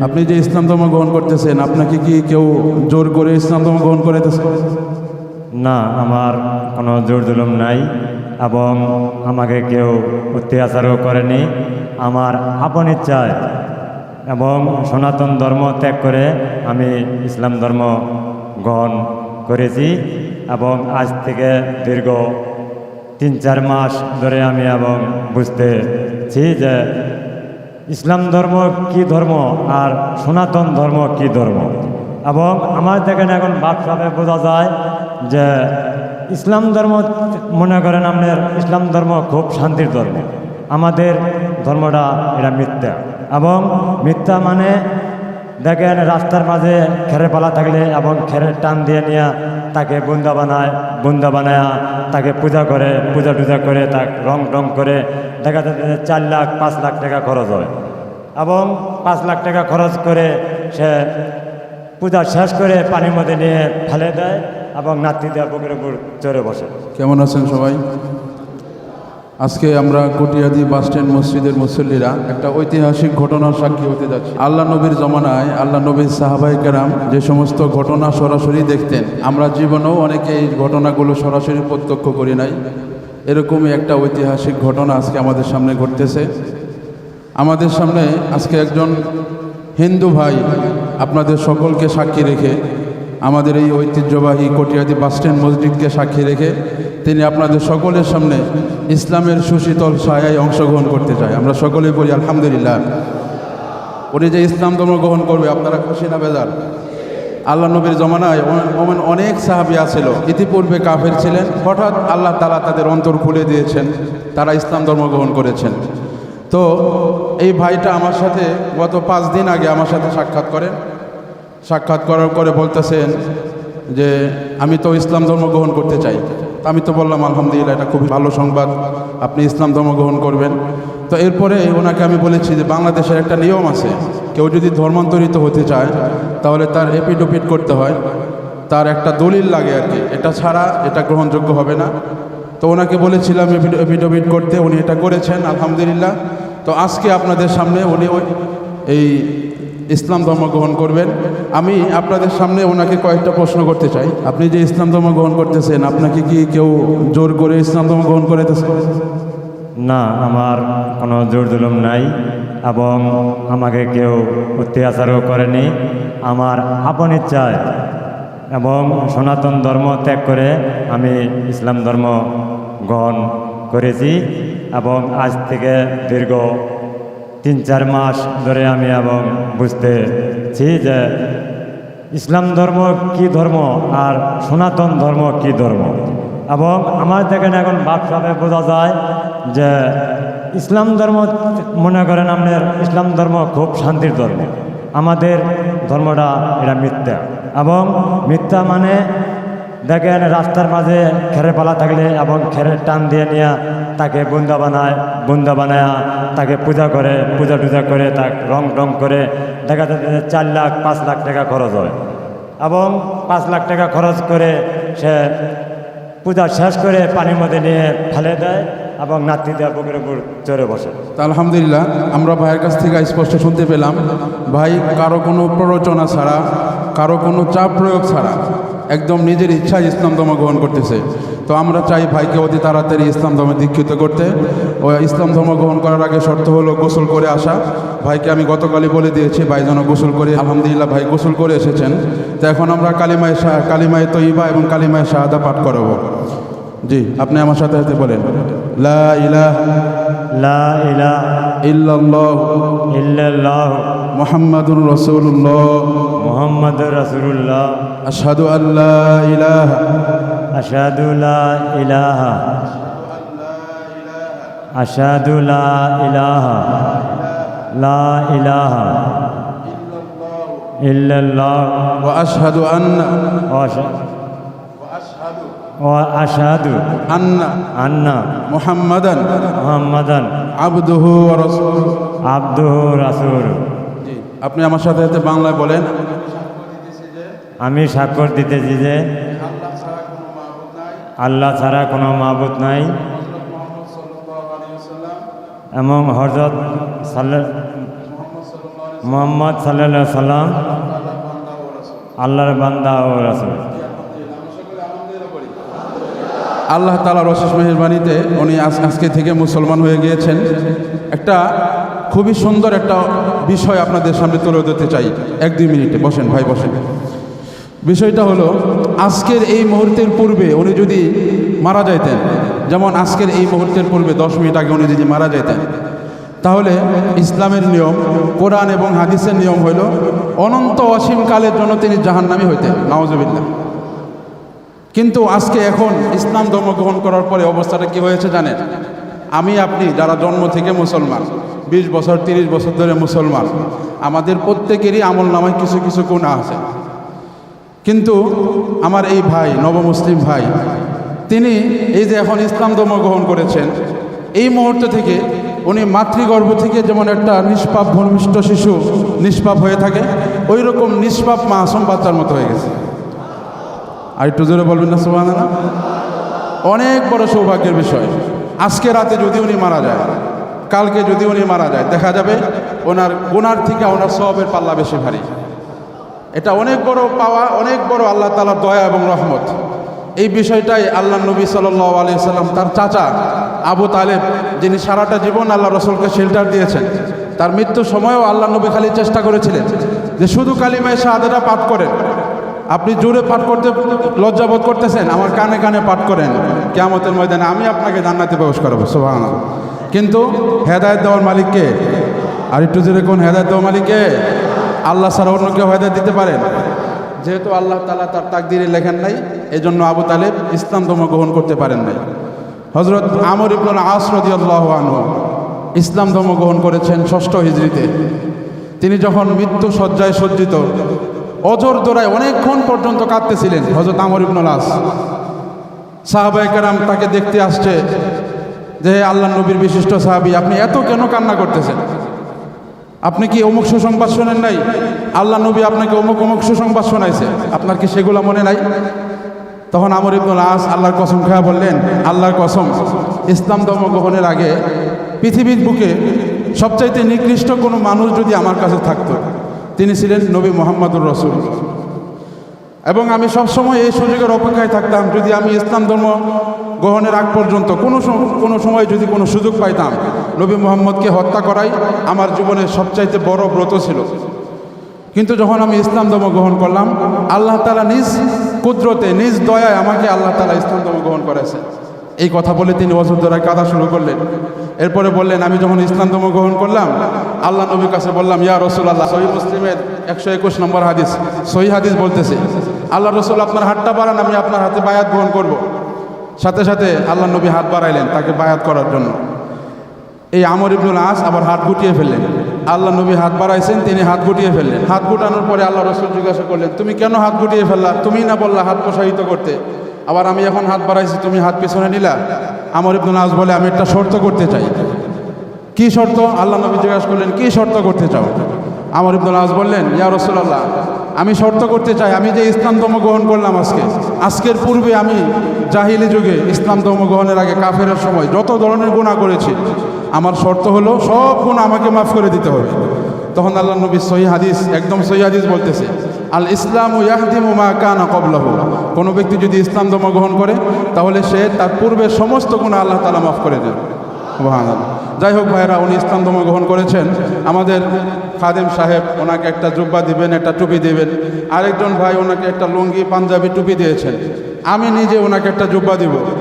আপনি যে ইসলাম ধর্ম গ্রহণ করতেছেন, আপনাকে কি কেউ জোর করে ইসলাম ধর্ম গ্রহণ করাইতেছে? না, আমার কোনো জোর জুলুম নাই এবং আমাকে কেউ অত্যাচারও করেনি। আমার আপন ইচ্ছায় এবং সনাতন ধর্ম ত্যাগ করে আমি ইসলাম ধর্ম গ্রহণ করেছি এবং আজ থেকে দীর্ঘ 3-4 মাস ধরে আমি এবং বুঝতেছি যে ইসলাম ধর্ম কি ধর্ম আর সনাতন ধর্ম কি ধর্ম। এবং আমার দেখেন এখন ভাবসাবে বোঝা যায় যে ইসলাম ধর্ম মনে করেন আপনার ইসলাম ধর্ম খুব শান্তির ধর্ম, আমাদের ধর্মটা এটা মিথ্যা। এবং মিথ্যা মানে দেখেন রাস্তার মাঝে খেরে পালা থাকলে এবং খেরের টান দিয়ে নিয়ে তাকে বুন্দা বানায় তাকে পূজা টুজা করে তাকে রং টং করে দেখা যাচ্ছে 4 লাখ 5 লাখ টাকা খরচ হয় এবং 5 লাখ টাকা খরচ করে সে পূজা শেষ করে পানির মধ্যে নিয়ে ফেলে দেয় এবং নাতি দেওয়া বুকের উপর চড়ে বসে। কেমন আছেন সবাই? আজকে আমরা কটিয়াদি বাসস্ট্যান্ড মসজিদের মুসল্লিরা একটা ঐতিহাসিক ঘটনার সাক্ষী হতে যাচ্ছি। আল্লাহ নবীর জমানায় আল্লাহ নবীর সাহাবায়ে কেরাম যে সমস্ত ঘটনা সরাসরি দেখতেন, আমরা জীবনেও অনেকে এই ঘটনাগুলো সরাসরি প্রত্যক্ষ করি নাই। এরকমই একটা ঐতিহাসিক ঘটনা আজকে আমাদের সামনে ঘটতেছে। আমাদের সামনে আজকে একজন হিন্দু ভাই আপনাদের সকলকে সাক্ষী রেখে, আমাদের এই ঐতিহ্যবাহী কটিয়াদি বাসস্ট্যান্ড মসজিদকে সাক্ষী রেখে তিনি আপনাদের সকলের সামনে ইসলামের সুশীতল ছায়ায় অংশগ্রহণ করতে চায়। আমরা সকলেই বলি আলহামদুলিল্লাহ। উনি যে ইসলাম ধর্ম গ্রহণ করবে, আপনারা খুশি না বেজার? আল্লাহ নবীর জমানায় অনেক সাহাবী ছিল, ইতিপূর্বে কাফের ছিলেন, হঠাৎ আল্লাহ তাআলা তাদের অন্তর খুলে দিয়েছেন, তারা ইসলাম ধর্ম গ্রহণ করেছেন। তো এই ভাইটা আমার সাথে গত 5 দিন আগে আমার সাথে সাক্ষাৎ করার পরে বলতেছেন যে আমি তো ইসলাম ধর্ম গ্রহণ করতে চাই। আমি তো বললাম আলহামদুলিল্লাহ, এটা খুবই ভালো সংবাদ, আপনি ইসলাম ধর্ম গ্রহণ করবেন। তো এরপরে ওনাকে আমি বলেছি যে বাংলাদেশের একটা নিয়ম আছে, কেউ যদি ধর্মান্তরিত হতে চায় তাহলে তার এপিডোপিট করতে হয়, তার একটা দলিল লাগে আর কি, এটা ছাড়া এটা গ্রহণযোগ্য হবে না। তো ওনাকে বলেছিলাম এপিডোপিট করতে, উনি এটা করেছেন আলহামদুলিল্লাহ। তো আজকে আপনাদের সামনে উনি এই ইসলাম ধর্ম গ্রহণ করবেন। আমি আপনাদের সামনে ওনাকে কয়েকটা প্রশ্ন করতে চাই। আপনি যে ইসলাম ধর্ম গ্রহণ করতেছেন, আপনাকে কি কেউ জোর করে ইসলাম ধর্ম গ্রহণ করাইতেছে? না, আমার কোনো জোর জুলুম নাই এবং আমাকে কেউ অত্যাচারও করেনি। আমার আপন ইচ্ছায় এবং সনাতন ধর্ম ত্যাগ করে আমি ইসলাম ধর্ম গ্রহণ করেছি এবং আজ থেকে দীর্ঘ 3-4 মাস ধরে আমি এবং বুঝতেছি যে ইসলাম ধর্ম কি ধর্ম আর সনাতন ধর্ম কি ধর্ম। এবং আমার দেখেন এখন ভাবসাবে বোঝা যায় যে ইসলাম ধর্ম মনে করেন আপনার ইসলাম ধর্ম খুব শান্তির ধর্ম, আমাদের ধর্মটা এটা মিথ্যা। এবং মিথ্যা মানে দেখেন রাস্তার মাঝে খেরে পালা থাকলে এবং খেরের টান দিয়ে নিয়ে তাকে বুন্দা বানায় তাকে পূজা টুজা করে তাকে রং টং করে দেখা যাচ্ছে 4 লাখ 5 লাখ টাকা খরচ হয় এবং 5 লাখ টাকা খরচ করে সে পূজা শেষ করে পানির মধ্যে নিয়ে ফেলে দেয় এবং নাতি দেওয়া বুকের উপর চড়ে বসে। তা আলহামদুলিল্লাহ, আমরা ভাইয়ের কাছ থেকে স্পষ্ট শুনতে পেলাম, ভাই কারো কোনো প্ররোচনা ছাড়া, কারো কোনো চাপ প্রয়োগ ছাড়া একদম নিজের ইচ্ছায় ইসলাম ধর্ম গ্রহণ করতেছে। তো আমরা চাই ভাইকে অতি তাড়াতাড়ি ইসলাম ধর্মে দীক্ষিত করতে। ও ইসলাম ধর্ম গ্রহণ করার আগে শর্ত হলো গোসল করে আসা। ভাইকে আমি গতকালই বলে দিয়েছি ভাই যেন গোসল করে, আলহামদুলিল্লাহ ভাই গোসল করে এসেছেন। তো এখন আমরা কালিমায়ে তয়্যিবা এবং কালিমায়ে শাহাদা পাঠ করাবো। জি, আপনি আমার সাথে সাথে বলেন, লা ইলাহা ইল্লাল্লাহ মুহাম্মাদুর রাসূলুল্লাহ আশহাদু আল্লা ইলাহা আশহাদু লা ইলাহা ইল্লাল্লাহ ওয়া আশহাদু আন্না মুহাম্মাদান আবদুহু ওয়া রাসূলুহু। আপনি আমার সাথে সাথে বাংলায় বলেন, আমি স্বাক্ষর দিতেছি যে আল্লাহ ছাড়া কোনো মাবুদ নাই এবং হযরত মোহাম্মদ সাল্লাল্লাহু আলাইহি সাল্লাম আল্লাহর বান্দা ও রাসূল। আল্লাহ তাআলার অশেষ মেহেরবানিতে উনি আজকে থেকে মুসলমান হয়ে গিয়েছেন। একটা খুবই সুন্দর একটা বিষয় আপনাদের সামনে তুলে ধরতে চাই। 1-2 মিনিটে বসেন ভাই, বসেন। বিষয়টা হলো, আজকের এই মুহূর্তের পূর্বে উনি যদি মারা যাইতেন, যেমন আজকের এই মুহূর্তের পূর্বে 10 মিনিট আগে উনি যদি মারা যাইতেন, তাহলে ইসলামের নিয়ম, কোরআন এবং হাদিসের নিয়ম হইল অনন্ত অসীম কালের জন্য তিনি জাহান্নামী হইতেন, নাউজুবিল্লাহ। কিন্তু আজকে এখন ইসলাম ধর্ম গ্রহণ করার পরে অবস্থাটা কি হয়েছে জানেন? আমি আপনি যারা জন্ম থেকে মুসলমান, 20 বছর 30 বছর ধরে মুসলমান, আমাদের প্রত্যেকেরই আমল নামায় কিছু কিছু গুনাহ আছে। কিন্তু আমার এই ভাই, নবমুসলিম ভাই, তিনি এই যে এখন ইসলাম ধর্ম গ্রহণ করেছেন, এই মুহূর্ত থেকে উনি মাতৃগর্ভ থেকে যেমন একটা নিষ্পাপ ভূমিষ্ঠ শিশু নিষ্পাপ হয়ে থাকে, ওই রকম নিষ্পাপ মাসুম বাচ্চার মতো হয়ে গেছে। আর একটু জোরে বলবেন না সুবহানাল্লাহ? অনেক বড় সৌভাগ্যের বিষয়। আজকে রাতে যদি উনি মারা যায়, কালকে যদি উনি মারা যায়, দেখা যাবে ওনার গুনার থেকে ওনার সওয়াবের পাল্লা বেশি ভারী। এটা অনেক বড় পাওয়া, অনেক বড় আল্লাহ তাআলার দয়া এবং রহমত। এই বিষয়টাই আল্লাহ নবী সাল্লাল্লাহু আলাইহি সাল্লাম তার চাচা আবু তালেব, যিনি সারাটা জীবন আল্লাহ রসুলকে শেল্টার দিয়েছেন, তার মৃত্যুর সময়ও আল্লাহ নবী খালি চেষ্টা করেছিলেন যে শুধু কালিমায়ে শাহাদাতটা পাঠ করেন। আপনি জোরে পাঠ করতে লজ্জাবোধ করতেছেন, আমার কানে কানে পাঠ করেন, কিয়ামতের ময়দানে আমি আপনাকে জান্নাতে প্রবেশ করাবো, সুবহানাল্লাহ। কিন্তু হেদায়েত দেওয়ার মালিককে, আর একটু জোরে কোন হেদায়েত দেওয়ার মালিককে? আল্লাহ ছাড়া অন্য কেউ হেদায়েত দিতে পারেন? যেহেতু আল্লাহ তাআলা তার তাকদিরে লেখেন নাই, এজন্য আবু তালেব ইসলাম ধর্ম গ্রহণ করতে পারেন নাই। হযরত আমর ইবনুল আস রাদিয়াল্লাহু আনহু ইসলাম ধর্ম গ্রহণ করেছেন 6ষ্ঠ হিজরিতে। তিনি যখন মৃত্যু শয্যায় সজ্জিত, অজর দোরায় অনেকক্ষণ পর্যন্ত কাঁদতেছিলেন হযরত আমর ইবনুল আস। সাহাবায়ে কেরাম তাকে দেখতে আসছে যে, আল্লাহ নবীর বিশিষ্ট সাহাবী, আপনি এত কেন কান্না করতেছেন? আপনি কি অমুক সুসংবাদ শোনেন নাই? আল্লাহ নবী আপনাকে অমুক অমুক সুসংবাদ শোনাইছে, আপনার কি সেগুলো মনে নাই? তখন আমর ইবনুল আস আল্লাহর কসম খেয়ে বললেন, আল্লাহর কসম, ইসলাম ধর্ম গ্রহণের আগে পৃথিবীর বুকে সবচাইতে নিকৃষ্ট কোনো মানুষ যদি আমার কাছে থাকতো, তিনি ছিলেন নবী মুহাম্মদুর রাসূলুল্লাহ। এবং আমি সবসময় এই সুযোগের অপেক্ষায় থাকতাম, যদি আমি ইসলাম ধর্ম গ্রহণের আগ পর্যন্ত কোনো সময় যদি কোনো সুযোগ পাইতাম, নবী মুহাম্মদকে হত্যা করাই আমার জীবনের সবচাইতে বড় ব্রত ছিল। কিন্তু যখন আমি ইসলাম ধর্ম গ্রহণ করলাম, আল্লাহ তাআলা নিজ কুদরতে, নিজ দয়ায় আমাকে আল্লাহ তাআলা ইসলাম ধর্ম গ্রহণ করেছে। এই কথা বলে তিনি অজর দ্বারা কাঁদা শুরু করলেন। এরপরে বললেন, আমি যখন ইসলাম ধর্ম গ্রহণ করলাম, আল্লাহ নবীর কাছে বললাম, ইয়া রাসূলুল্লাহ, সহিহ মুসলিমের 121 নম্বর হাদিস, সহিহ হাদিস বলতেছে, আল্লাহ রসুল আপনার হাতটা বাড়ান, আমি আপনার হাতে বায়াত গ্রহণ করব। সাথে সাথে আল্লাহ নবী হাত বাড়াইলেন তাকে বায়াত করার জন্য। এই আমর ইবনুল আস আবার হাত গুটিয়ে ফেললেন। আল্লাহ নবী হাত বাড়াইছেন, তিনি হাত গুটিয়ে ফেললেন। হাত গুটানোর পরে আল্লাহ রসুল জিজ্ঞাসা করলেন, তুমি কেন হাত গুটিয়ে ফেললা? তুমি না বললা হাত প্রসারিত করতে, আবার আমি এখন হাত বাড়াইছি, তুমি হাত পিছনে নিলা? আমর ইবনুল আস বলে, আমি একটা শর্ত করতে চাই। কি শর্ত? আল্লাহ নবী জিজ্ঞাসা করলেন, কি শর্ত করতে চাও? আমর ইবনুল আস বললেন, ইয়া রাসূলুল্লাহ, আমি শর্ত করতে চাই, আমি যে ইসলাম ধর্ম গ্রহণ করলাম আজকের পূর্বে আমি জাহিলি যুগে ইসলাম ধর্ম গ্রহণের আগে কাফেরের সময় যত ধরনের গুনাহ করেছি, আমার শর্ত হলো সব গুনাহ আমাকে মাফ করে দিতে হবে। তখন আল্লাহ নবী সহিহ হাদিস, একদম সহিহ হাদিস বলতেছে, আল ইসলামু ইয়াহদিমু মা কানা ক্বাবলাহু। কোনো ব্যক্তি যদি ইসলাম ধর্ম গ্রহণ করে, তাহলে সে তার পূর্বের সমস্ত গুনাহ আল্লাহ তাআলা মাফ করে দেন। সুবহানাল্লাহ। যাই হোক ভাইরা, উনি ইসলাম ধর্ম গ্রহণ করেছেন। আমাদের খাদেম সাহেব ওনাকে একটা জুব্বা দিবেন, একটা টুপি দিবেন। আরেকজন ভাই ওনাকে একটা লুঙ্গি পাঞ্জাবি টুপি দিয়েছেন। আমি নিজে ওনাকে একটা জুব্বা দিব।